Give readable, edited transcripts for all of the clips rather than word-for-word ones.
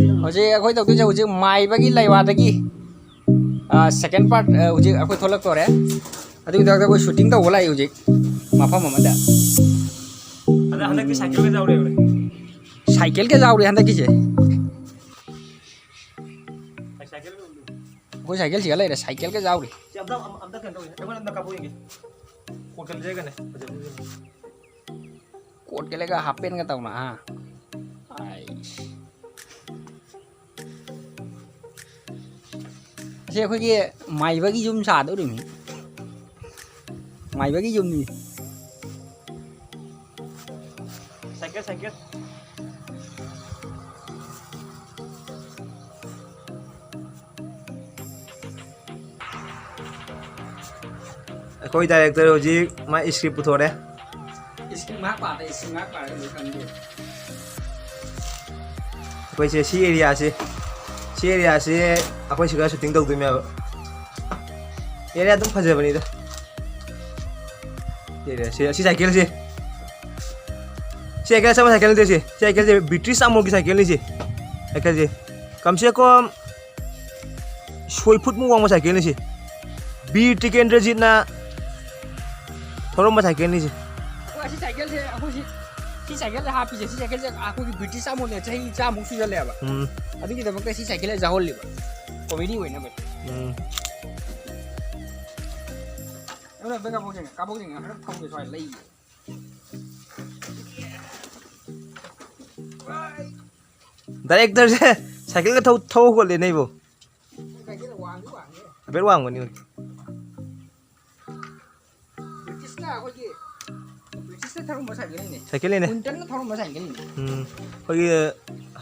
Hoje aku tahu tu je hoje mai bagi laiwa lagi. Second part hoje aku tholak tore. Adu kita aku shooting tahu bola hoje. Mafa mama dah. Ada ki cycle ke जाऊ रे Cycle ke जाऊ रे हंदा किसे. cycle ke Aku cycle sih lah, cycle ke जाऊ रे. अब kan tahu emang nak kapu ini coat कर जाएगा ना कोट के लेगा हाफ पेन का ताऊ ना हाँ. Saya aku ki mai bagi zoom satu deh mi. Mai bagi zoom ni. cycle कोई डायरेक्टर हो जी मैं script पुथोरे Script mak pada, script mak pada bukan dia. कोई से सी एरिया से अपन सिगा शूटिंग तक दुमिया एरिया तुम फजे बनी दा एरिया से साइकिल से sama साइकिल दे से बैटरी सामो की साइकिल नहीं से साइकिल से कम से कम 6 फुट मुंग वांग साइकिल नहीं से बी टिकेंद्र जितना थोड़ा मा साइकिल नहीं से Aku si cycle je, aku si cycle je happy je, si cycle je aku di British sama ni, cahaya cah musuh je le apa. Aduh kita pakai si cycle je jauh le, komedi weh na ber. Mana bega kabung ni, aku tahu ke soal lagi. Director से cycle का थौ को ले नहीं वो Cycle wang tu wang. बेर वांग बनी British na aku je. British na tharu masa cycle ni. Cycle ने Punten na tharu masa cycle ni. कोई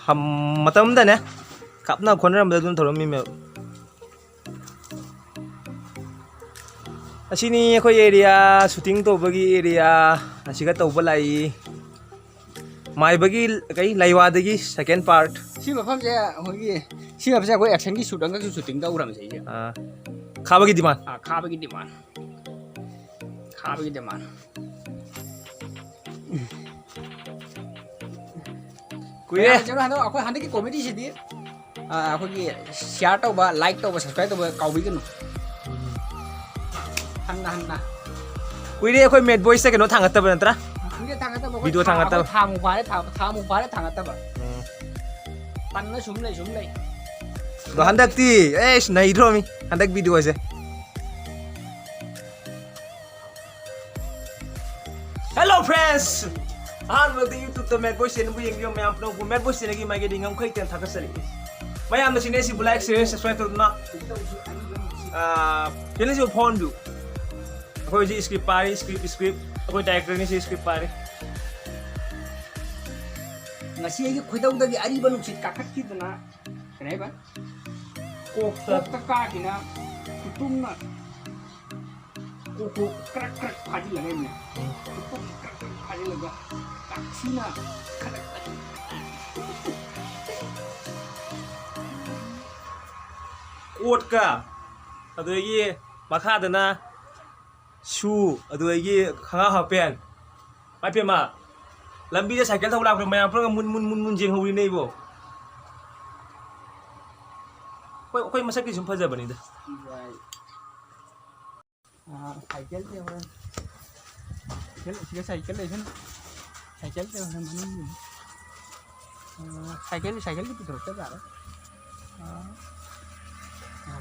हम मतलब दा ने kapna corner am dadun thorom mi me asini khoi area shooting to bagi area asiga to balai mai bagi kai laiwa dagi second part Si mafam je, hoki si mafam je aku action ki shooting ka shooting ka uram saja. kha bagi diman Kha bagi demand. Kha bagi demand. kuye Jangan hando aku hando ki comedy sih dia. Aku ki share tau ba, like tau ba, subscribe tau ba, kau bikin. Hanna. kuye khoi met boy se keno thangat ba ntra Ini tangan tau ba. Video tangan tau. Thamu pare tangan tau ba. Pan na sum lay. do handak ti nai dromi handak video ase hello friends welcome YouTube to Mad Boy Channel bu yeng yom yam pro bu Mad Boy Channel gi magi dingam khoi ten thaka sali mayam na sine si like share subscribe to na channel si phone du koi ji script koi director ni si script pare Ngasi lagi kuidaudagi ariba nungsit kakak kita na. Kenapa? Kok kena kutum na. Kok krak padi lagi ni. Kok krak padi lagi. Taksi na. quote ka adoi makha dana shoe adoi khanga hapen mai pe ma lambi de cycle thau la ko mayam pro mun jing hori nei bo koi masak ki sum phaja bani da Cycle je orang. Cycle le kan. Cycle je orang mana ni. Cycle itu terus tak ada.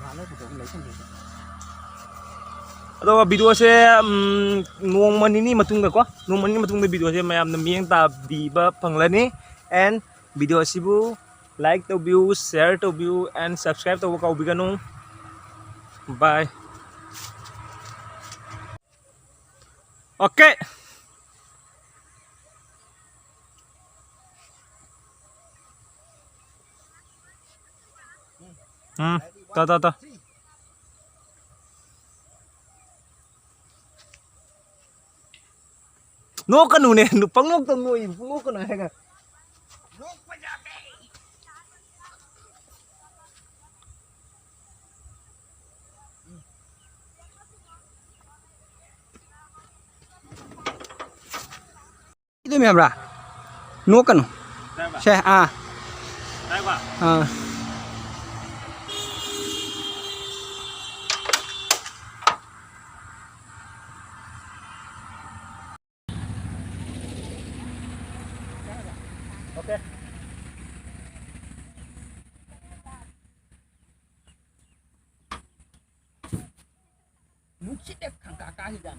Malah tu orang lain sendiri. ado video se nong mani ni matung da ko nong mani matung da video se mayam na mieng ta bi ba panglani and video sibu like to view share to view and subscribe to ka ubiganu bye okay ta no kanu ne nu pangok to no i pangok kana hega Itu mi hamra. No kanu. Saya Okay. Nuksit dek kang kakak hidan.